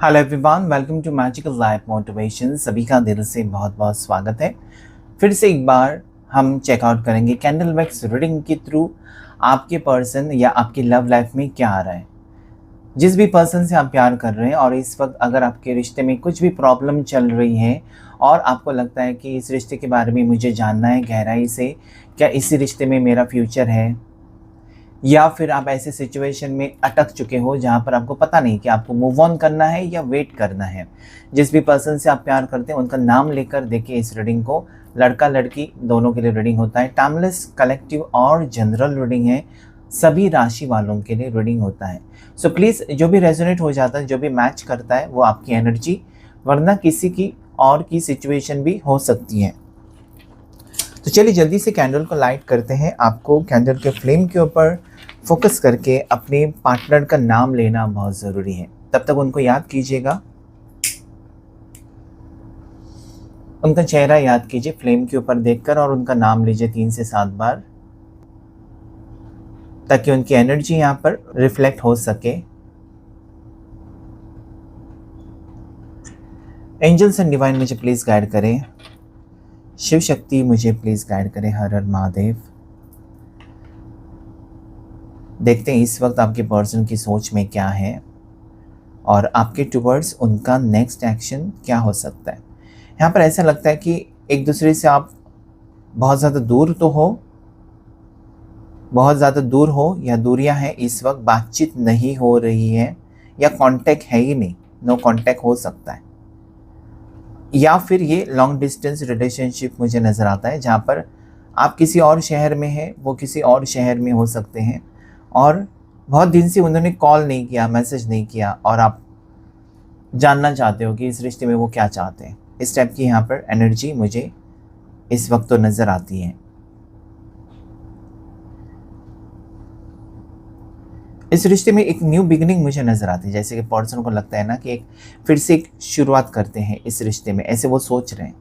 Hello everyone, welcome to magical life motivation. सभी का दिल से बहुत बहुत स्वागत है। फिर से एक बार हम चेकआउट करेंगे कैंडल वैक्स रीडिंग के थ्रू आपके पर्सन या आपकी लव लाइफ में क्या आ रहा है। जिस भी पर्सन से आप प्यार कर रहे हैं और इस वक्त अगर आपके रिश्ते में कुछ भी प्रॉब्लम चल रही है और आपको लगता है कि इस रिश्ते के बारे में मुझे जानना है गहराई से, क्या इसी रिश्ते में मेरा फ्यूचर है, या फिर आप ऐसे सिचुएशन में अटक चुके हो जहाँ पर आपको पता नहीं कि आपको मूव ऑन करना है या वेट करना है। जिस भी पर्सन से आप प्यार करते हैं उनका नाम लेकर देखिए इस रीडिंग को। लड़का लड़की दोनों के लिए रीडिंग होता है। टाइमलेस, कलेक्टिव और जनरल रीडिंग है। सभी राशि वालों के लिए रीडिंग होता है। सो प्लीज़ जो भी रेजोनेट हो जाता है, जो भी मैच करता है वो आपकी एनर्जी, वरना किसी की और की सिचुएशन भी हो सकती है। तो चलिए जल्दी से कैंडल को लाइट करते हैं। आपको कैंडल के फ्लेम के ऊपर फोकस करके अपने पार्टनर का नाम लेना बहुत ज़रूरी है। तब तक उनको याद कीजिएगा, उनका चेहरा याद कीजिए फ्लेम के ऊपर देखकर और उनका नाम लीजिए 3 से 7 बार, ताकि उनकी एनर्जी यहाँ पर रिफ्लेक्ट हो सके। एंजल्स एंड डिवाइन मुझे प्लीज़ गाइड करें। शिव शक्ति मुझे प्लीज़ गाइड करें। हर हर महादेव। देखते हैं इस वक्त आपके पर्सन की सोच में क्या है और आपके टुवर्ड्स उनका नेक्स्ट एक्शन क्या हो सकता है। यहाँ पर ऐसा लगता है कि एक दूसरे से आप बहुत ज़्यादा दूर हो या दूरियां हैं इस वक्त, बातचीत नहीं हो रही है या कांटेक्ट है ही नहीं, नो कांटेक्ट हो सकता है। या फिर ये लॉन्ग डिस्टेंस रिलेशनशिप मुझे नज़र आता है, जहाँ पर आप किसी और शहर में हैं, वो किसी और शहर में हो सकते हैं और बहुत दिन से उन्होंने कॉल नहीं किया, मैसेज नहीं किया और आप जानना चाहते हो कि इस रिश्ते में वो क्या चाहते हैं। इस टाइप की यहाँ पर एनर्जी मुझे इस वक्त तो नज़र आती है। इस रिश्ते में एक न्यू बिगिनिंग मुझे नज़र आती है, जैसे कि पर्सन को लगता है ना कि फिर से एक शुरुआत करते हैं इस रिश्ते में, ऐसे वो सोच रहे हैं।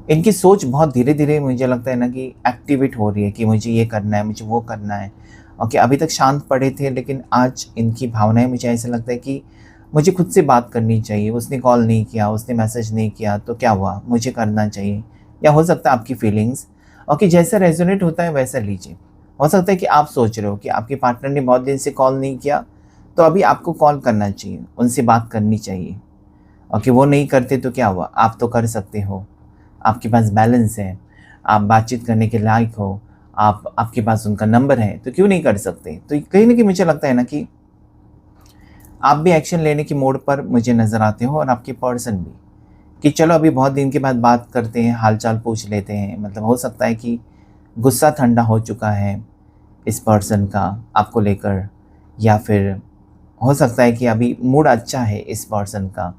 इनकी सोच बहुत धीरे धीरे मुझे लगता है ना कि एक्टिवेट हो रही है कि मुझे ये करना है, मुझे वो करना है। ओके, अभी तक शांत पड़े थे लेकिन आज इनकी भावनाएं, मुझे ऐसा लगता है कि मुझे खुद से बात करनी चाहिए। उसने कॉल नहीं किया, उसने मैसेज नहीं किया तो क्या हुआ, मुझे करना चाहिए। या हो सकता है आपकी फीलिंग्स, ओके, जैसा रेजोनेट होता है वैसा लीजिए। हो सकता है कि आप सोच रहे हो कि आपके पार्टनर ने बहुत दिन से कॉल नहीं किया तो अभी आपको कॉल करना चाहिए, उनसे बात करनी चाहिए। ओके, वो नहीं करते तो क्या हुआ, आप तो कर सकते हो। आपके पास बैलेंस है, आप बातचीत करने के लायक हो, आपके पास उनका नंबर है, तो क्यों नहीं कर सकते। तो कहीं ना कहीं मुझे लगता है ना कि आप भी एक्शन लेने की मोड पर मुझे नज़र आते हो और आपके पर्सन भी, कि चलो अभी बहुत दिन के बाद बात करते हैं, हालचाल पूछ लेते हैं। मतलब हो सकता है कि गुस्सा ठंडा हो चुका है इस पर्सन का आपको लेकर, या फिर हो सकता है कि अभी मूड अच्छा है इस पर्सन का।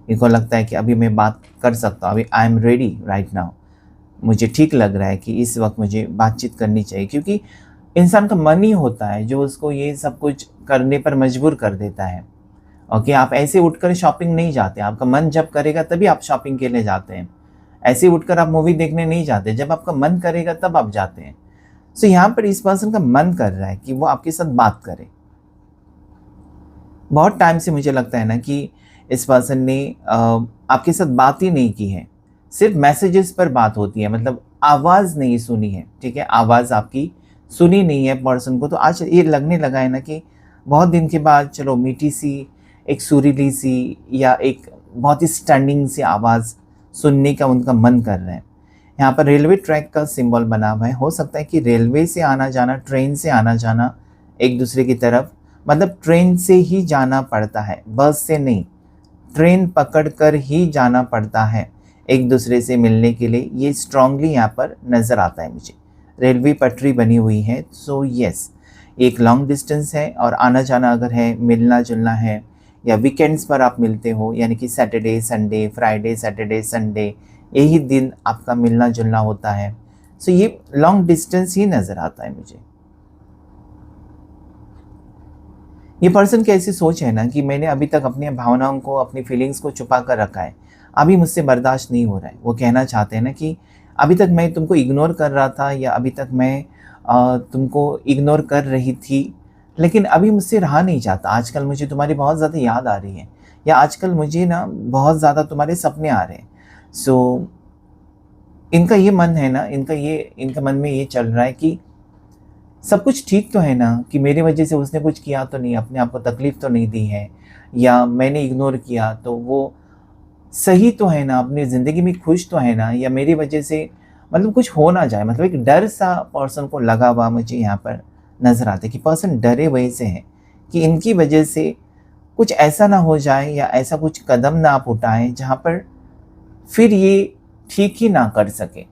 इनको लगता है कि अभी मैं बात कर सकता हूँ, अभी I am ready right now, मुझे ठीक लग रहा है कि इस वक्त मुझे बातचीत करनी चाहिए। क्योंकि इंसान का मन ही होता है जो उसको ये सब कुछ करने पर मजबूर कर देता है। ओके, आप ऐसे उठकर शॉपिंग नहीं जाते, आपका मन जब करेगा तभी आप शॉपिंग के लिए जाते हैं। ऐसे उठकर आप मूवी देखने नहीं जाते, जब आपका मन करेगा तब आप जाते हैं। सो यहाँ पर इस पर्सन का मन कर रहा है कि वो आपके साथ बात करे। बहुत टाइम से मुझे लगता है ना कि इस पर्सन ने आपके साथ बात ही नहीं की है, सिर्फ मैसेजेस पर बात होती है, मतलब आवाज़ नहीं सुनी है। ठीक है, आवाज़ आपकी सुनी नहीं है पर्सन को। तो आज ये लगने लगा है ना कि बहुत दिन के बाद चलो मीठी सी, एक सुरीली सी या एक बहुत ही स्टनिंग सी आवाज़ सुनने का उनका मन कर रहा है। यहाँ पर रेलवे ट्रैक का सिंबल बना हुआ है। हो सकता है कि रेलवे से आना जाना, ट्रेन से आना जाना एक दूसरे की तरफ, मतलब ट्रेन से ही जाना पड़ता है, बस से नहीं, ट्रेन पकड़कर ही जाना पड़ता है एक दूसरे से मिलने के लिए। ये स्ट्रांगली यहाँ पर नज़र आता है मुझे। रेलवे पटरी बनी हुई है, सो यस, एक लॉन्ग डिस्टेंस है और आना जाना अगर है, मिलना जुलना है, या वीकेंड्स पर आप मिलते हो, यानी कि Saturday Sunday, Friday Saturday Sunday, यही दिन आपका मिलना जुलना होता है। सो ये लॉन्ग डिस्टेंस ही नज़र आता है मुझे। ये पर्सन की ऐसी सोच है ना कि मैंने अभी तक अपनी भावनाओं को, अपनी फीलिंग्स को छुपा कर रखा है, अभी मुझसे बर्दाश्त नहीं हो रहा है। वो कहना चाहते हैं ना कि अभी तक मैं तुमको इग्नोर कर रहा था, या अभी तक मैं तुमको इग्नोर कर रही थी, लेकिन अभी मुझसे रहा नहीं जाता। आजकल मुझे तुम्हारी बहुत ज़्यादा याद आ रही है, या आजकल मुझे ना बहुत ज़्यादा तुम्हारे सपने आ रहे हैं। सो इनका ये मन है ना, इनका मन में ये चल रहा है कि सब कुछ ठीक तो है ना, कि मेरी वजह से उसने कुछ किया तो नहीं, अपने आप को तकलीफ़ तो नहीं दी है, या मैंने इग्नोर किया तो वो सही तो है ना, अपनी ज़िंदगी में खुश तो है ना, या मेरी वजह से मतलब कुछ हो ना जाए। मतलब एक डर सा पर्सन को लगा हुआ मुझे यहाँ पर नज़र आता है, कि पर्सन डरे हुए से है कि इनकी वजह से कुछ ऐसा ना हो जाए, या ऐसा कुछ कदम ना आप उठाएँ जहाँ पर फिर ये ठीक ही ना कर सके।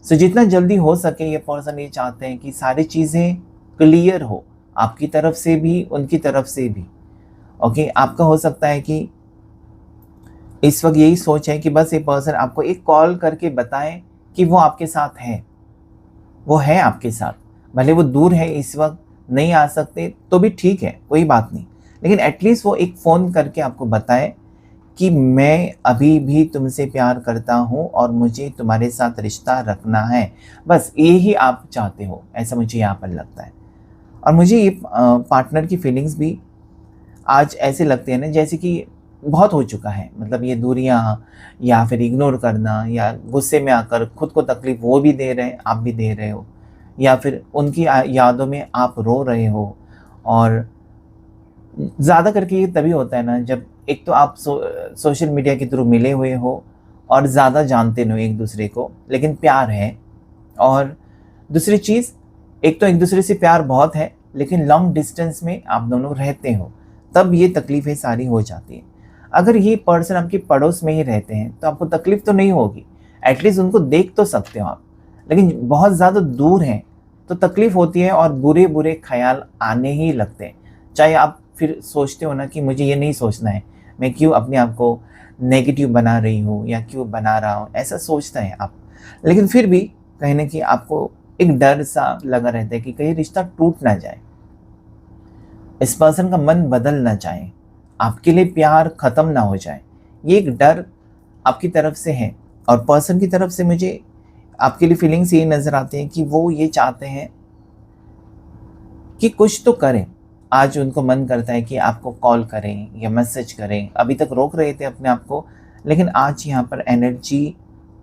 सो जितना जल्दी हो सके ये पर्सन ये चाहते हैं कि सारी चीज़ें क्लियर हो, आपकी तरफ से भी, उनकी तरफ से भी। ओके, आपका हो सकता है कि इस वक्त यही सोच है कि बस ये पर्सन आपको एक कॉल करके बताएं कि वो आपके साथ है, वो है आपके साथ। भले वो दूर है, इस वक्त नहीं आ सकते तो भी ठीक है, कोई बात नहीं, लेकिन एटलीस्ट वो एक फ़ोन करके आपको बताए कि मैं अभी भी तुमसे प्यार करता हूँ और मुझे तुम्हारे साथ रिश्ता रखना है। बस ये ही आप चाहते हो, ऐसा मुझे यहाँ पर लगता है। और मुझे ये पार्टनर की फीलिंग्स भी आज ऐसे लगते हैं ना जैसे कि बहुत हो चुका है। मतलब ये दूरियाँ, या फिर इग्नोर करना, या गुस्से में आकर खुद को तकलीफ़ वो भी दे रहे हैं, आप भी दे रहे हो, या फिर उनकी यादों में आप रो रहे हो। और ज़्यादा करके ये तभी होता है ना जब एक तो आप सोशल मीडिया के थ्रू मिले हुए हो और ज़्यादा जानते नहीं हो एक दूसरे को, लेकिन प्यार है। और दूसरी चीज़, एक तो एक दूसरे से प्यार बहुत है, लेकिन लॉन्ग डिस्टेंस में आप दोनों रहते हो, तब ये तकलीफ़ें सारी हो जाती हैं। अगर ये पर्सन आपके पड़ोस में ही रहते हैं तो आपको तकलीफ़ तो नहीं होगी, एटलीस्ट उनको देख तो सकते हो आप। लेकिन बहुत ज़्यादा दूर हैं तो तकलीफ़ होती है, और बुरे बुरे ख़्याल आने ही लगते हैं। चाहे आप फिर सोचते हो ना कि मुझे ये नहीं सोचना है, मैं क्यों अपने आप को नेगेटिव बना रही हूँ या क्यों बना रहा हूँ, ऐसा सोचते हैं आप। लेकिन फिर भी कहीं न कहीं आपको एक डर सा लगा रहता है कि कहीं रिश्ता टूट ना जाए, इस पर्सन का मन बदल ना जाए, आपके लिए प्यार ख़त्म ना हो जाए। ये एक डर आपकी तरफ से है, और पर्सन की तरफ से मुझे आपके लिए फीलिंग्स ये नज़र आते हैं कि वो ये चाहते हैं कि कुछ तो करें। आज उनको मन करता है कि आपको कॉल करें या मैसेज करें, अभी तक रोक रहे थे अपने आप को, लेकिन आज यहाँ पर एनर्जी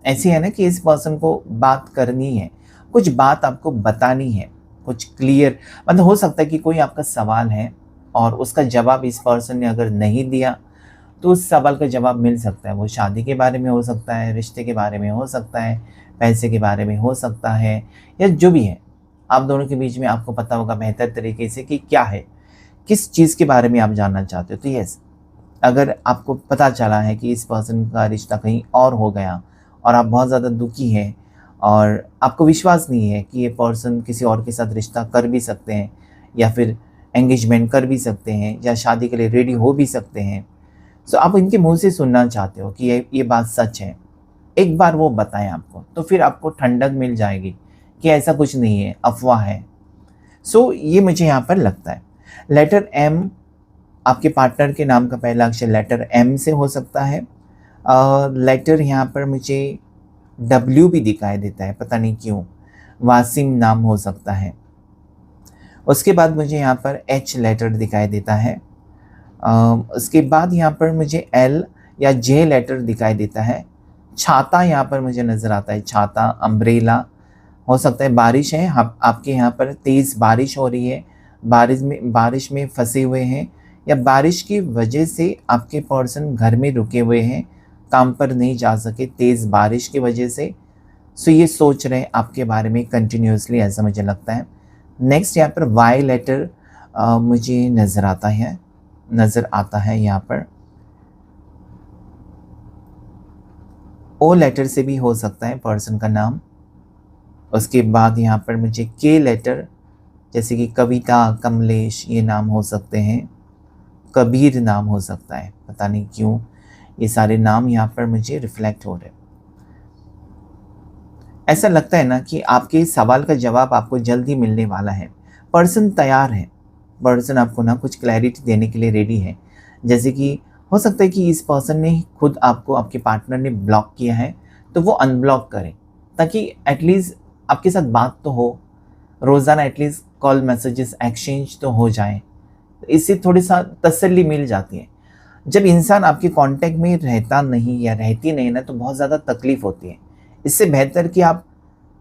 ऐसी है ना कि इस पर्सन को बात करनी है, कुछ बात आपको बतानी है, कुछ क्लियर। मतलब हो सकता है कि कोई आपका सवाल है और उसका जवाब इस पर्सन ने अगर नहीं दिया तो उस सवाल का जवाब मिल सकता है। वो शादी के बारे में हो सकता है, रिश्ते के बारे में हो सकता है, पैसे के बारे में हो सकता है, या जो भी है आप दोनों के बीच में आपको पता होगा बेहतर तरीके से कि क्या है, किस चीज़ के बारे में आप जानना चाहते हो। तो यस, अगर आपको पता चला है कि इस पर्सन का रिश्ता कहीं और हो गया और आप बहुत ज़्यादा दुखी हैं, और आपको विश्वास नहीं है कि ये पर्सन किसी और के साथ रिश्ता कर भी सकते हैं, या फिर एंगेजमेंट कर भी सकते हैं, या शादी के लिए रेडी हो भी सकते हैं, सो आप इनके मुँह से सुनना चाहते हो कि ये बात सच है, एक बार वो बताएं आपको, तो फिर आपको ठंडक मिल जाएगी कि ऐसा कुछ नहीं है, अफ़वाह है। सो ये मुझे यहाँ पर लगता है। लेटर एम, आपके पार्टनर के नाम का पहला अक्षर लेटर एम से हो सकता है। लेटर यहाँ पर मुझे डब्ल्यू भी दिखाई देता है, पता नहीं क्यों। वासिम नाम हो सकता है। उसके बाद मुझे यहाँ पर एच लेटर दिखाई देता है। उसके बाद यहाँ पर मुझे एल या जे लेटर दिखाई देता है। छाता यहाँ पर मुझे नज़र आता है, छाता, अम्ब्रेला हो सकता है। बारिश है, आपके यहाँ पर तेज़ बारिश हो रही है, बारिश में फंसे हुए हैं, या बारिश की वजह से आपके पर्सन घर में रुके हुए हैं, काम पर नहीं जा सके तेज़ बारिश की वजह से। सो ये सोच रहे हैं आपके बारे में कंटिन्यूसली, ऐसा मुझे लगता है। नेक्स्ट यहाँ पर वाई लेटर मुझे नज़र आता है यहाँ पर। ओ लेटर से भी हो सकता है पर्सन का नाम। उसके बाद यहाँ पर मुझे के लेटर, जैसे कि कविता, कमलेश, ये नाम हो सकते हैं। कबीर नाम हो सकता है, पता नहीं क्यों ये सारे नाम यहाँ पर मुझे रिफ्लेक्ट हो रहे हैं। ऐसा लगता है ना कि आपके इस सवाल का जवाब आपको जल्दी मिलने वाला है। पर्सन तैयार है, पर्सन आपको ना कुछ क्लैरिटी देने के लिए रेडी है। जैसे कि हो सकता है कि इस पर्सन ने खुद आपको, आपके पार्टनर ने ब्लॉक किया है, तो वो अनब्लॉक करें, ताकि एटलीस्ट आपके साथ बात तो हो, रोज़ाना एटलीस्ट कॉल मैसेजेस एक्सचेंज तो हो जाए, इससे थोड़ी सा तसल्ली मिल जाती है। जब इंसान आपके कांटेक्ट में रहता नहीं या रहती नहीं ना, तो बहुत ज़्यादा तकलीफ़ होती है। इससे बेहतर कि आप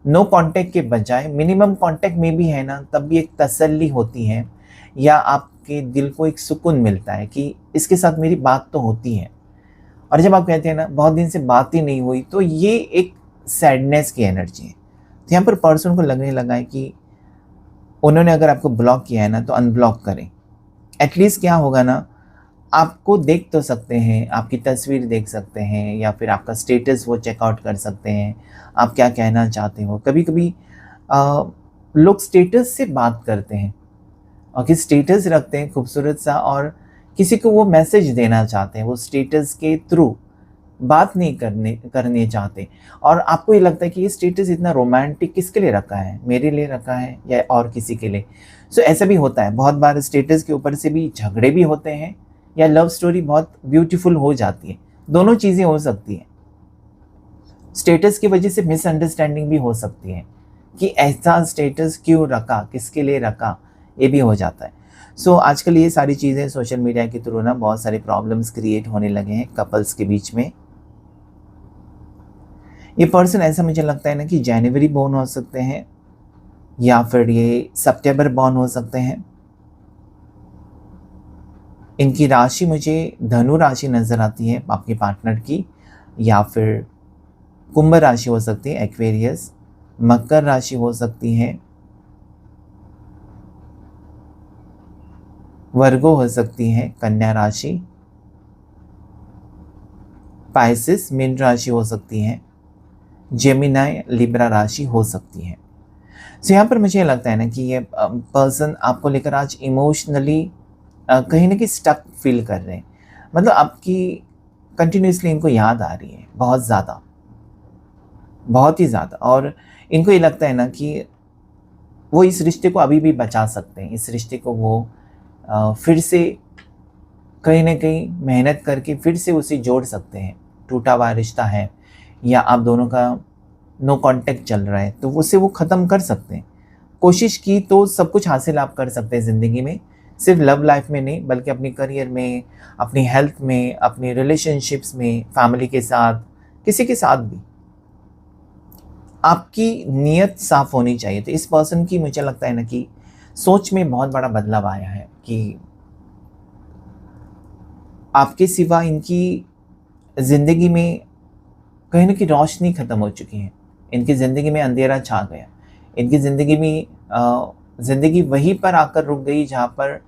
नो कांटेक्ट के बजाय मिनिमम कांटेक्ट में भी है ना, तब भी एक तसल्ली होती है, या आपके दिल को एक सुकून मिलता है कि इसके साथ मेरी बात तो होती है। और जब आप कहते हैं ना बहुत दिन से बात ही नहीं हुई, तो ये एक सैडनेस की एनर्जी है। तो यहाँ पर पर्सन को लगने लगा है कि उन्होंने अगर आपको ब्लॉक किया है ना, तो अनब्लॉक करें। एटलीस्ट क्या होगा ना, आपको देख तो सकते हैं, आपकी तस्वीर देख सकते हैं, या फिर आपका स्टेटस वो चेकआउट कर सकते हैं, आप क्या कहना चाहते हो। कभी कभी लोग स्टेटस से बात करते हैं, और कि स्टेटस रखते हैं खूबसूरत सा, और किसी को वो मैसेज देना चाहते हैं, वो स्टेटस के थ्रू बात नहीं करने चाहते। और आपको ये लगता है कि ये स्टेटस इतना रोमांटिक किसके लिए रखा है, मेरे लिए रखा है या और किसी के लिए। सो ऐसा भी होता है, बहुत बार स्टेटस के ऊपर से भी झगड़े भी होते हैं, या लव स्टोरी बहुत ब्यूटीफुल हो जाती है। दोनों चीज़ें हो सकती हैं। स्टेटस की वजह से मिसअंडरस्टैंडिंग भी हो सकती है कि ऐसा स्टेटस क्यों रखा, किसके लिए रखा, ये भी हो जाता है। सो आजकल ये सारी चीज़ें सोशल मीडिया के थ्रू ना बहुत सारे प्रॉब्लम्स क्रिएट होने लगे हैं कपल्स के बीच में। ये पर्सन ऐसा मुझे लगता है ना कि जनवरी बॉर्न हो सकते हैं, या फिर ये सितंबर बॉर्न हो सकते हैं। इनकी राशि मुझे धनु राशि नज़र आती है आपके पार्टनर की, या फिर कुंभ राशि हो सकती है, एक्वेरियस, मकर राशि हो सकती है, वर्गो हो सकती है, कन्या राशि, पाइसिस मीन राशि हो सकती है, जेमिनाई लिब्रा राशि हो सकती है। सो यहाँ पर मुझे लगता है ना कि ये पर्सन आपको लेकर आज इमोशनली कहीं ना कहीं स्टक फील कर रहे हैं। मतलब आपकी कंटिन्यूसली इनको याद आ रही है, बहुत ज़्यादा, बहुत ही ज़्यादा। और इनको ये लगता है ना कि वो इस रिश्ते को अभी भी बचा सकते हैं, इस रिश्ते को वो फिर से कहीं ना कहीं मेहनत करके फिर से उसे जोड़ सकते हैं। टूटा हुआ रिश्ता है, या आप दोनों का नो कांटेक्ट चल रहा है, तो उसे वो ख़त्म कर सकते हैं। कोशिश की तो सब कुछ हासिल आप कर सकते हैं ज़िंदगी में, सिर्फ लव लाइफ में नहीं, बल्कि अपनी करियर में, अपनी हेल्थ में, अपनी रिलेशनशिप्स में, फैमिली के साथ, किसी के साथ भी आपकी नीयत साफ़ होनी चाहिए। तो इस पर्सन की मुझे लगता है ना कि सोच में बहुत बड़ा बदलाव आया है कि आपके सिवा इनकी ज़िंदगी में कहीं ना कहीं रोशनी ख़त्म हो चुकी है, इनकी ज़िंदगी में अंधेरा छा गया। इनकी ज़िंदगी में ज़िंदगी वहीं पर आकर रुक गई जहाँ पर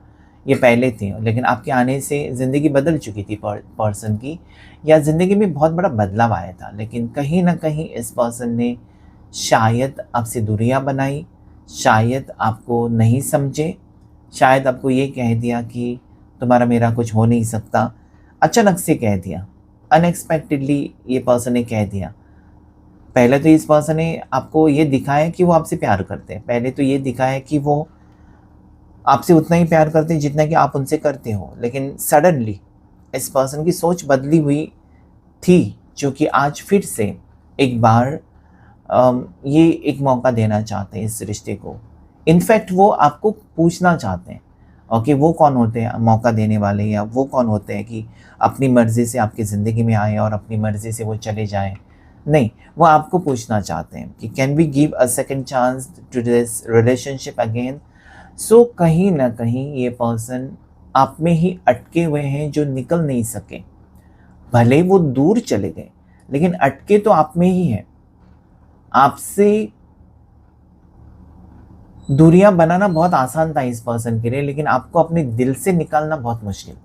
ये पहले थे, लेकिन आपके आने से ज़िंदगी बदल चुकी थी पर्सन की, या ज़िंदगी में बहुत बड़ा बदलाव आया था। लेकिन कहीं ना कहीं इस पर्सन ने शायद आपसे दूरियां बनाई, शायद आपको नहीं समझे, शायद आपको ये कह दिया कि तुम्हारा मेरा कुछ हो नहीं सकता। अचानक से कह दिया, अनएक्सपेक्टेडली ये पर्सन ने कह दिया। पहले तो इस पर्सन ने आपको ये दिखाया कि वो आपसे प्यार करते हैं, पहले तो ये दिखाया कि वो आपसे उतना ही प्यार करते हैं जितना कि आप उनसे करते हो। लेकिन सडनली इस पर्सन की सोच बदली हुई थी, जो कि आज फिर से एक बार ये एक मौका देना चाहते हैं इस रिश्ते को। इनफैक्ट वो आपको पूछना चाहते हैं, ओके, वो कौन होते हैं मौका देने वाले, या वो कौन होते हैं कि अपनी मर्ज़ी से आपकी ज़िंदगी में आए और अपनी मर्ज़ी से वो चले जाएं। नहीं, वो आपको पूछना चाहते हैं कि can we give a second chance to this relationship again. So कहीं ना कहीं ये पर्सन आप में ही अटके हुए हैं, जो निकल नहीं सके। भले वो दूर चले गए, लेकिन अटके तो आप में ही है। आपसे दूरियां बनाना बहुत आसान था इस पर्सन के लिए, लेकिन आपको अपने दिल से निकालना बहुत मुश्किल,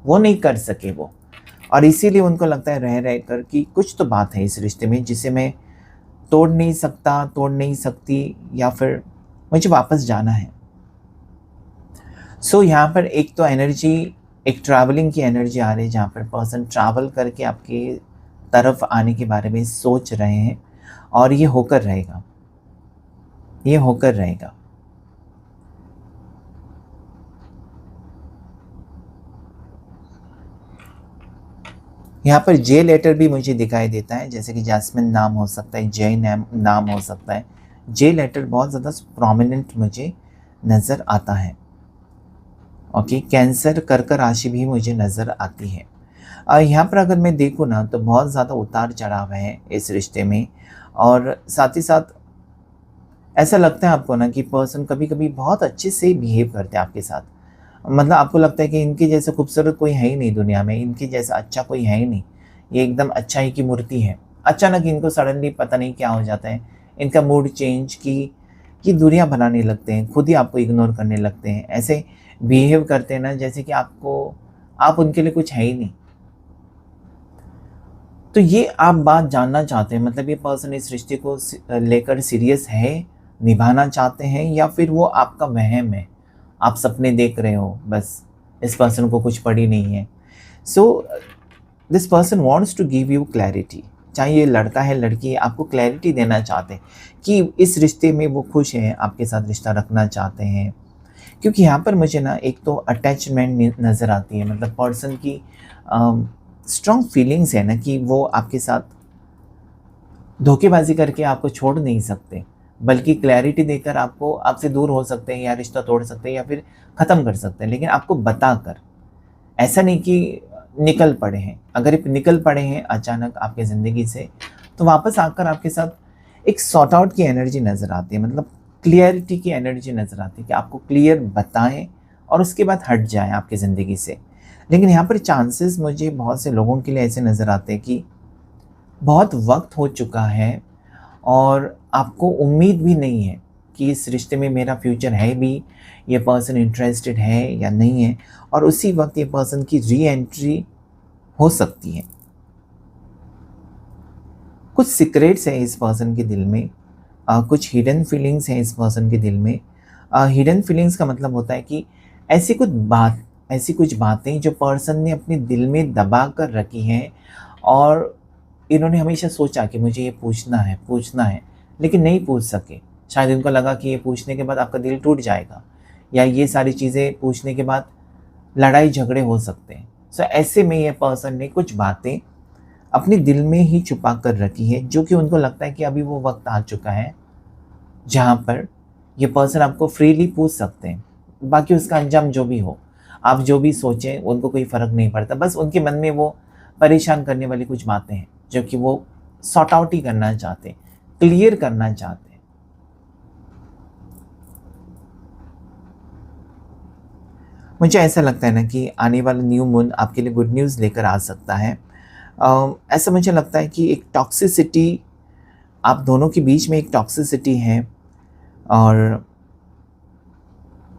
वो नहीं कर सके वो। और इसीलिए उनको लगता है रह रह कर कि कुछ तो बात है इस रिश्ते में जिसे मैं तोड़ नहीं सकता, तोड़ नहीं सकती, या फिर मुझे वापस जाना है। सो यहाँ पर एक तो एनर्जी, एक ट्रैवलिंग की एनर्जी आ रही है, जहाँ पर पर्सन ट्रैवल करके आपके तरफ आने के बारे में सोच रहे हैं, और ये होकर रहेगा, ये होकर रहेगा। यहाँ पर जे लेटर भी मुझे दिखाई देता है, जैसे कि जैस्मिन नाम हो सकता है, जय नाम हो सकता है, जे लेटर बहुत ज़्यादा प्रोमिनेंट मुझे नज़र आता है। ओके, कैंसर, कर्क राशि भी मुझे नज़र आती है। यहाँ पर अगर मैं देखूँ ना तो बहुत ज़्यादा उतार चढ़ाव है इस रिश्ते में, और साथ ही साथ ऐसा लगता है आपको ना कि पर्सन कभी कभी बहुत अच्छे से बिहेव करते हैं आपके साथ। मतलब आपको लगता है कि इनके जैसा खूबसूरत कोई है ही नहीं दुनिया में, इनके जैसा अच्छा कोई है ही नहीं, ये एकदम अच्छाई की मूर्ति है। अचानक इनको सडनली पता नहीं क्या हो जाता है, इनका मूड चेंज की दूरियां बनाने लगते हैं, खुद ही आपको इग्नोर करने लगते हैं, ऐसे बिहेव करते हैं ना जैसे कि आप उनके लिए कुछ है ही नहीं। तो ये आप बात जानना चाहते हैं, मतलब ये पर्सन इस रिश्ते को लेकर सीरियस है, निभाना चाहते हैं, या फिर वो आपका वहम है, आप सपने देख रहे हो बस, इस पर्सन को कुछ पड़ी नहीं है। So this person wants to give you clarity, चाहे ये लड़का है लड़की है, आपको क्लैरिटी देना चाहते हैं कि इस रिश्ते में वो खुश हैं, आपके साथ रिश्ता रखना चाहते हैं। क्योंकि यहाँ पर मुझे ना एक तो अटैचमेंट नज़र आती है, मतलब पर्सन की स्ट्रॉन्ग फीलिंग्स है ना कि वो आपके साथ धोखेबाजी करके आपको छोड़ नहीं सकते, बल्कि क्लैरिटी देकर आपसे दूर हो सकते हैं, या रिश्ता तोड़ सकते हैं, या फिर ख़त्म कर सकते हैं, लेकिन आपको बताकर। ऐसा नहीं कि निकल पड़े हैं। अगर ये निकल पड़े हैं अचानक आपकी ज़िंदगी से, तो वापस आकर आपके साथ एक सॉर्ट आउट की एनर्जी नज़र आती है, मतलब क्लियरिटी की एनर्जी नज़र आती है कि आपको क्लियर बताएं और उसके बाद हट जाएं आपकी ज़िंदगी से। लेकिन यहाँ पर चांसेस मुझे बहुत से लोगों के लिए ऐसे नज़र आते हैं कि बहुत वक्त हो चुका है और आपको उम्मीद भी नहीं है कि इस रिश्ते में मेरा फ्यूचर है भी, ये पर्सन इंटरेस्टेड है या नहीं है, और उसी वक्त ये पर्सन की री एंट्री हो सकती है। कुछ सीक्रेट्स हैं इस पर्सन के दिल में, कुछ हिडन फीलिंग्स हैं इस पर्सन के दिल में। हिडन फीलिंग्स का मतलब होता है कि ऐसी कुछ बातें जो पर्सन ने अपने दिल में दबा कर रखी हैं, और इन्होंने हमेशा सोचा कि मुझे ये पूछना है, लेकिन नहीं पूछ सके। शायद इनको लगा कि ये पूछने के बाद आपका दिल टूट जाएगा, या ये सारी चीज़ें पूछने के बाद लड़ाई झगड़े हो सकते हैं। सो ऐसे में ये पर्सन ने कुछ बातें अपने दिल में ही छुपा कर रखी है, जो कि उनको लगता है कि अभी वो वक्त आ चुका है जहाँ पर ये पर्सन आपको फ्रीली पूछ सकते हैं। बाकी उसका अंजाम जो भी हो, आप जो भी सोचें, उनको कोई फ़र्क नहीं पड़ता। बस उनके मन में वो परेशान करने वाली कुछ बातें हैं जो कि वो सॉर्ट आउट ही करना चाहते हैं, क्लियर करना चाहते हैं। मुझे ऐसा लगता है ना कि आने वाला न्यू मून आपके लिए गुड न्यूज़ लेकर आ सकता है। ऐसा मुझे लगता है कि एक टॉक्सिसिटी, आप दोनों के बीच में एक टॉक्सिसिटी है, और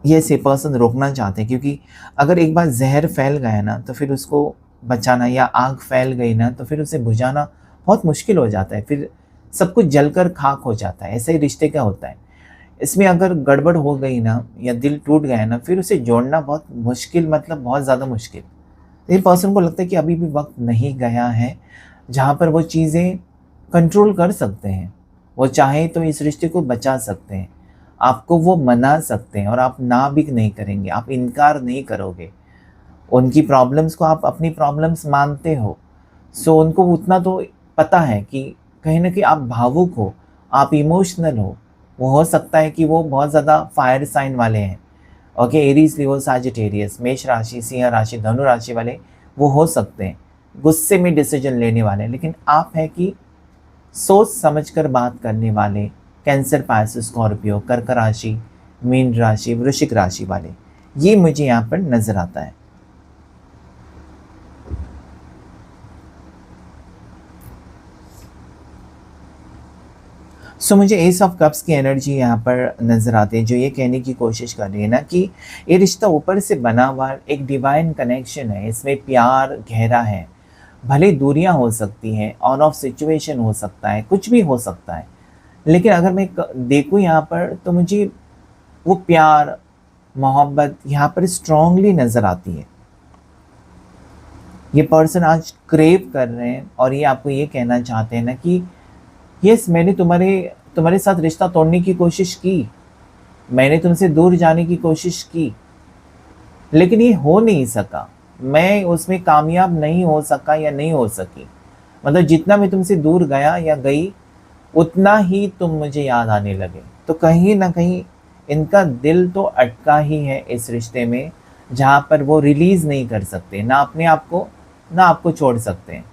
ये से पर्सन रोकना चाहते हैं, क्योंकि अगर एक बार जहर फैल गया ना तो फिर उसको बचाना, या आग फैल गई ना तो फिर उसे बुझाना बहुत मुश्किल हो जाता है, फिर सब कुछ जलकर खाक हो जाता है। ऐसा ही रिश्ते का होता है, इसमें अगर गड़बड़ हो गई ना या दिल टूट गया ना, फिर उसे जोड़ना बहुत मुश्किल, मतलब बहुत ज़्यादा मुश्किल। तो ये पर्सन को लगता है कि अभी भी वक्त नहीं गया है जहाँ पर वो चीज़ें कंट्रोल कर सकते हैं। वो चाहे तो इस रिश्ते को बचा सकते हैं, आपको वो मना सकते हैं, और आप ना भी नहीं करेंगे, आप इनकार नहीं करोगे। उनकी प्रॉब्लम्स को आप अपनी प्रॉब्लम्स मानते हो, सो उनको उतना तो पता है कि कहीं न कहीं आप भावुक हो, आप इमोशनल हो। वो हो सकता है कि वो बहुत ज़्यादा फायर साइन वाले हैं, ओके, एरीज, लियो, सजिटेरियस, मेष राशि, सिंह राशि, धनु राशि वाले वो हो सकते हैं, गुस्से में डिसीजन लेने वाले। लेकिन आप हैं कि सोच समझकर बात करने वाले, कैंसर, पाइसेस, स्कॉर्पियो, कर्क राशि, मीन राशि, वृश्चिक राशि वाले, ये मुझे यहाँ पर नज़र आता है। सो मुझे एस ऑफ कप्स की एनर्जी यहाँ पर नज़र आती है, जो ये कहने की कोशिश कर रही है ना कि ये रिश्ता ऊपर से बना हुआ एक डिवाइन कनेक्शन है, इसमें प्यार गहरा है। भले दूरियां हो सकती हैं, ऑन ऑफ सिचुएशन हो सकता है, कुछ भी हो सकता है, लेकिन अगर मैं देखूँ यहाँ पर तो मुझे वो प्यार, मोहब्बत यहाँ पर स्ट्रांगली नज़र आती है। ये पर्सन आज क्रेव कर रहे हैं, और ये आपको ये कहना चाहते हैं ना कि यस, मैंने तुम्हारे साथ रिश्ता तोड़ने की कोशिश की, मैंने तुमसे दूर जाने की कोशिश की, लेकिन ये हो नहीं सका, मैं उसमें कामयाब नहीं हो सका या नहीं हो सकी। मतलब जितना मैं तुमसे दूर गया या गई, उतना ही तुम मुझे याद आने लगे। तो कहीं ना कहीं इनका दिल तो अटका ही है इस रिश्ते में, जहाँ पर वो रिलीज़ नहीं कर सकते, ना अपने आप को, ना आपको छोड़ सकते हैं।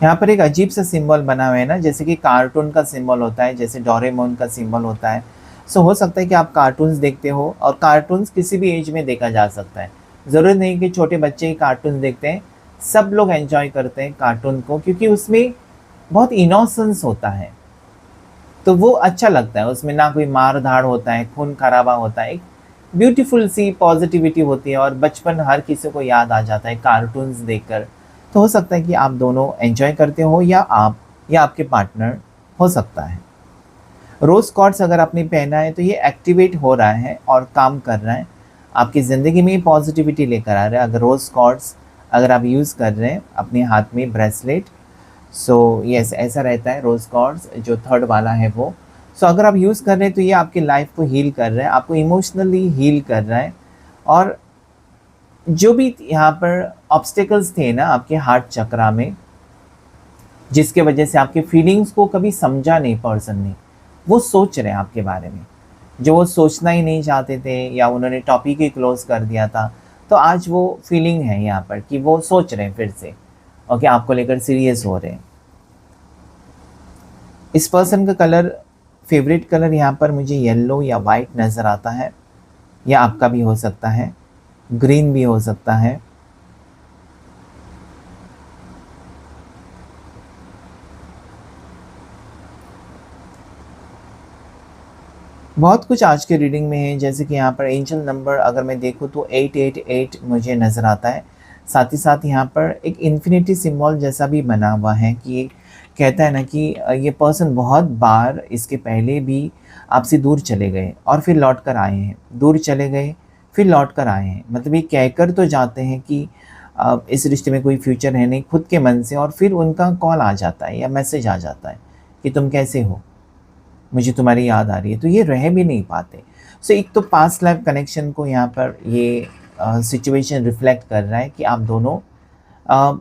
यहाँ पर एक अजीब सा सिंबल बना हुआ है ना, जैसे कि कार्टून का सिंबल होता है, जैसे डोरेमोन का सिंबल होता है। सो हो सकता है कि आप कार्टून्स देखते हो, और कार्टून्स किसी भी एज में देखा जा सकता है। ज़रूरी नहीं कि छोटे बच्चे ही कार्टून देखते हैं, सब लोग एंजॉय करते हैं कार्टून को, क्योंकि उसमें बहुत इनोसेंस होता है। तो वो अच्छा लगता है, उसमें ना कोई मार धाड़ होता है, खून खराबा होता है, एक ब्यूटीफुल सी पॉजिटिविटी होती है, और बचपन हर किसी को याद आ जाता है कार्टून्स देखकर। तो हो सकता है कि आप दोनों एंजॉय करते हो, या आप या आपके पार्टनर, हो सकता है। रोज़ क्वार्ट्स अगर आपने पहना है तो ये एक्टिवेट हो रहा है और काम कर रहा है, आपकी ज़िंदगी में पॉजिटिविटी लेकर आ रहा है। अगर रोज़ क्वार्ट्स अगर आप यूज़ कर रहे हैं अपने हाथ में ब्रेसलेट, सो यस, ऐसा रहता है रोज़ क्वार्ट्स जो थर्ड वाला है वो। सो अगर आप यूज़ कर रहे हैं तो ये आपकी लाइफ को हील कर रहा है, आपको इमोशनली हील कर रहा है। और जो भी यहाँ पर ऑब्स्टेकल्स थे ना आपके हार्ट चक्रा में, जिसके वजह से आपके फीलिंग्स को कभी समझा नहीं पर्सन ने, वो सोच रहे हैं आपके बारे में, जो वो सोचना ही नहीं चाहते थे, या उन्होंने टॉपिक ही क्लोज कर दिया था, तो आज वो फीलिंग है यहाँ पर कि वो सोच रहे हैं फिर से, ओके, आपको लेकर सीरियस हो रहे हैं। इस पर्सन का कलर, फेवरेट कलर यहाँ पर मुझे येलो या वाइट नज़र आता है, या आपका भी हो सकता है, ग्रीन भी हो सकता है। बहुत कुछ आज के रीडिंग में है, जैसे कि यहाँ पर एंजल नंबर अगर मैं देखूँ तो 888 मुझे नज़र आता है। साथ ही साथ यहाँ पर एक इन्फिनिटी सिंबल जैसा भी बना हुआ है, कि ये कहता है ना कि ये पर्सन बहुत बार इसके पहले भी आपसे दूर चले गए और फिर लौट कर आए हैं, दूर चले गए फिर लौट कर आए हैं। मतलब ये कहकर तो जाते हैं कि इस रिश्ते में कोई फ्यूचर है नहीं, खुद के मन से, और फिर उनका कॉल आ जाता है या मैसेज आ जाता है कि तुम कैसे हो, मुझे तुम्हारी याद आ रही है, तो ये रह भी नहीं पाते। सो एक तो पास्ट लाइफ कनेक्शन को यहाँ पर ये सिचुएशन रिफ्लेक्ट कर रहा है कि आप दोनों अ,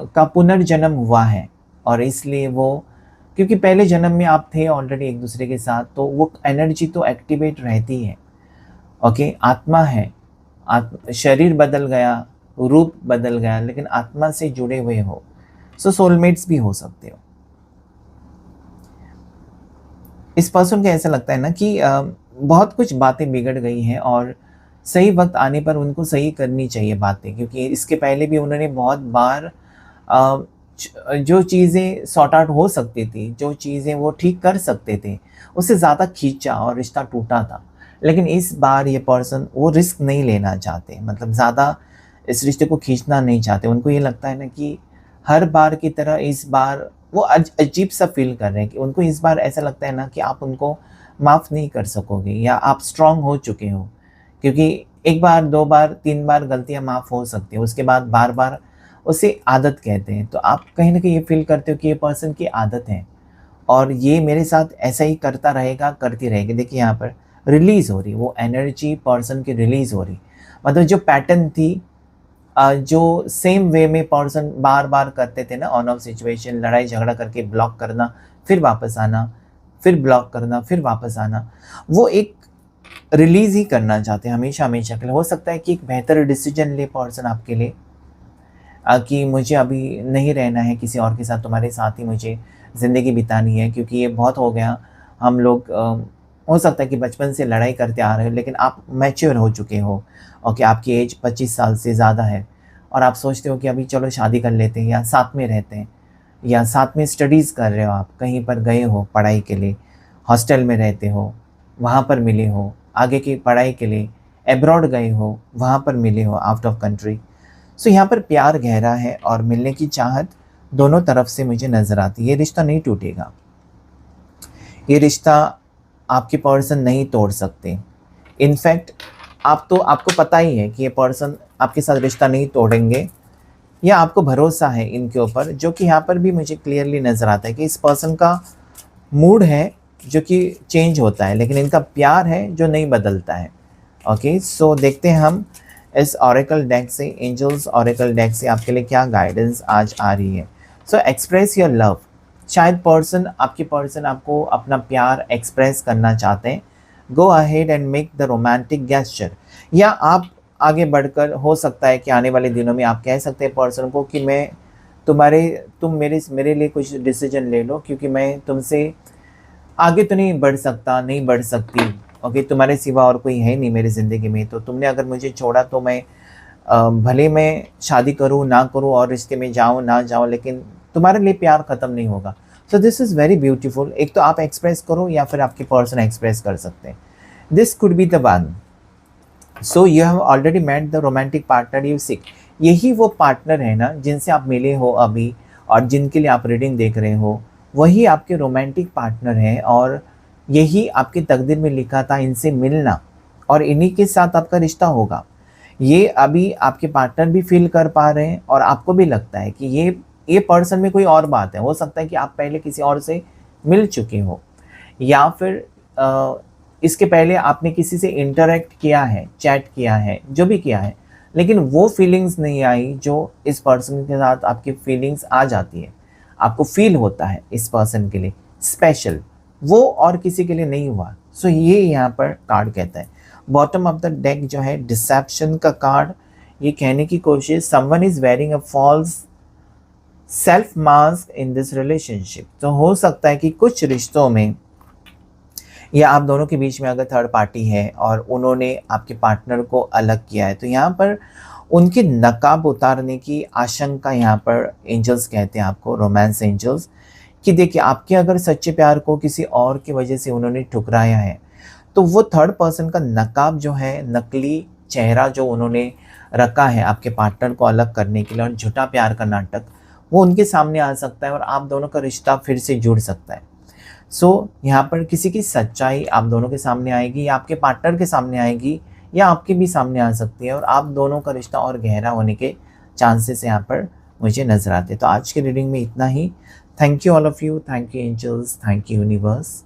का पुनर्जन्म हुआ है, और इसलिए वो, क्योंकि पहले जन्म में आप थे ऑलरेडी एक दूसरे के साथ, तो वो एनर्जी तो एक्टिवेट रहती है। ओके, आत्मा है, शरीर बदल गया, रूप बदल गया, लेकिन आत्मा से जुड़े हुए हो। सो सोलमेट्स भी हो सकते हो। इस पर्सन को ऐसा लगता है ना कि बहुत कुछ बातें बिगड़ गई हैं, और सही वक्त आने पर उनको सही करनी चाहिए बातें, क्योंकि इसके पहले भी उन्होंने बहुत बार जो चीज़ें सॉर्ट आउट हो सकती थी, जो चीज़ें वो ठीक कर सकते थे, उससे ज़्यादा खींचा और रिश्ता टूटा था। लेकिन इस बार ये पर्सन वो रिस्क नहीं लेना चाहते, मतलब ज़्यादा इस रिश्ते को खींचना नहीं चाहते। उनको ये लगता है ना कि हर बार की तरह इस बार वो अजीब सा फील कर रहे हैं, कि उनको इस बार ऐसा लगता है ना कि आप उनको माफ़ नहीं कर सकोगे, या आप स्ट्रांग हो चुके हो। क्योंकि एक बार, दो बार, तीन बार गलतियाँ माफ़ हो सकती हैं, उसके बाद बार बार उसे आदत कहते हैं। तो आप कहीं न कहीं ये फ़ील करते हो कि ये पर्सन की आदत है, और ये मेरे साथ ऐसा ही करता रहेगा, करती रहेगी। देखिए यहाँ पर रिलीज़ हो रही, वो एनर्जी पर्सन की रिलीज़ हो रही। मतलब जो पैटर्न थी, जो सेम वे में पर्सन बार बार करते थे ना, ऑन ऑफ सिचुएशन, लड़ाई झगड़ा करके ब्लॉक करना, फिर वापस आना, फिर ब्लॉक करना, फिर वापस आना, वो एक रिलीज़ ही करना चाहते हैं हमेशा हमेशा के लिए। हो सकता है कि एक बेहतर डिसीजन ले पर्सन आपके लिए, कि मुझे अभी नहीं रहना है किसी और के साथ, तुम्हारे साथ ही मुझे ज़िंदगी बितानी है, क्योंकि ये बहुत हो गया। हम लोग हो सकता है कि बचपन से लड़ाई करते आ रहे हो, लेकिन आप मैच्योर हो चुके हो, और कि आपकी एज 25 साल से ज़्यादा है, और आप सोचते हो कि अभी चलो शादी कर लेते हैं, या साथ में रहते हैं, या साथ में स्टडीज़ कर रहे हो, आप कहीं पर गए हो पढ़ाई के लिए, हॉस्टल में रहते हो, वहाँ पर मिले हो, आगे की पढ़ाई के लिए एब्रॉड गए हो, वहाँ पर मिले हो, आउट ऑफ कंट्री। सो यहाँ पर प्यार गहरा है, और मिलने की चाहत दोनों तरफ से मुझे नज़र आती है। ये रिश्ता नहीं टूटेगा, ये रिश्ता आपके पर्सन नहीं तोड़ सकते। इनफैक्ट आपको पता ही है कि ये पर्सन आपके साथ रिश्ता नहीं तोड़ेंगे, या आपको भरोसा है इनके ऊपर, जो कि यहाँ पर भी मुझे क्लियरली नज़र आता है कि इस पर्सन का मूड है जो कि चेंज होता है, लेकिन इनका प्यार है जो नहीं बदलता है। ओके, सो देखते हैं हम इस ऑरेकल डेक से, एंजल्स ऑरेकल डेक से आपके लिए क्या गाइडेंस आज आ रही है। सो एक्सप्रेस योर लव। शायद आपके पर्सन आपको अपना प्यार एक्सप्रेस करना चाहते हैं। Go ahead and make the romantic gesture. या आप आगे बढ़कर, हो सकता है कि आने वाले दिनों में आप कह सकते हैं पर्सन को कि तुम मेरे लिए कुछ डिसीजन ले लो, क्योंकि मैं तुमसे आगे तो नहीं बढ़ सकता, नहीं बढ़ सकती। ओके, तुम्हारे सिवा और कोई है नहीं मेरी ज़िंदगी में, तो तुमने अगर मुझे छोड़ा तो मैं भले मैं शादी करूँ ना करूँ और रिश्ते में जाऊँ ना जाऊँ, लेकिन तुम्हारे लिए प्यार ख़त्म नहीं होगा। So this is very beautiful. एक तो आप एक्सप्रेस करो या फिर आपके पर्सन एक्सप्रेस कर सकते हैं। This could be the one. So you have already met the romantic partner you seek. यही वो पार्टनर है ना जिनसे आप मिले हो अभी और जिनके लिए आप रीडिंग देख रहे हो, वही आपके रोमांटिक पार्टनर हैं और यही आपकी तकदीर में लिखा था इनसे मिलना और इन्हीं के साथ आपका रिश्ता होगा। ये अभी आपके पार्टनर भी फील कर पा रहे हैं और आपको भी लगता है कि ये पर्सन में कोई और बात है। हो सकता है कि आप पहले किसी और से मिल चुके हो या फिर इसके पहले आपने किसी से इंटरेक्ट किया है, चैट किया है, जो भी किया है, लेकिन वो फीलिंग्स नहीं आई जो इस पर्सन के साथ आपकी फीलिंग्स आ जाती है। आपको फील होता है इस पर्सन के लिए स्पेशल, वो और किसी के लिए नहीं हुआ। सो ये यहाँ पर कार्ड कहता है। बॉटम ऑफ द डेक जो है डिसेप्शन का कार्ड, ये कहने की कोशिश, someone is wearing a false self mask in this relationship. तो हो सकता है कि कुछ रिश्तों में या आप दोनों के बीच में अगर थर्ड पार्टी है और उन्होंने आपके पार्टनर को अलग किया है, तो यहाँ पर उनकी नकाब उतारने की आशंका यहाँ पर एंजल्स कहते हैं आपको, रोमांस एंजल्स, कि देखिए आपके अगर सच्चे प्यार को किसी और की वजह से उन्होंने ठुकराया है, तो वो थर्ड पर्सन का नकाब जो है, नकली चेहरा जो उन्होंने रखा है आपके पार्टनर को अलग करने के लिए और झूठा प्यार का नाटक, वो उनके सामने आ सकता है और आप दोनों का रिश्ता फिर से जुड़ सकता है। सो यहाँ पर किसी की सच्चाई आप दोनों के सामने आएगी या आपके पार्टनर के सामने आएगी या आपके भी सामने आ सकती है और आप दोनों का रिश्ता और गहरा होने के चांसेस यहाँ पर मुझे नज़र आते हैं। तो आज के रीडिंग में इतना ही। Thank you all of you, thank you angels, thank you universe.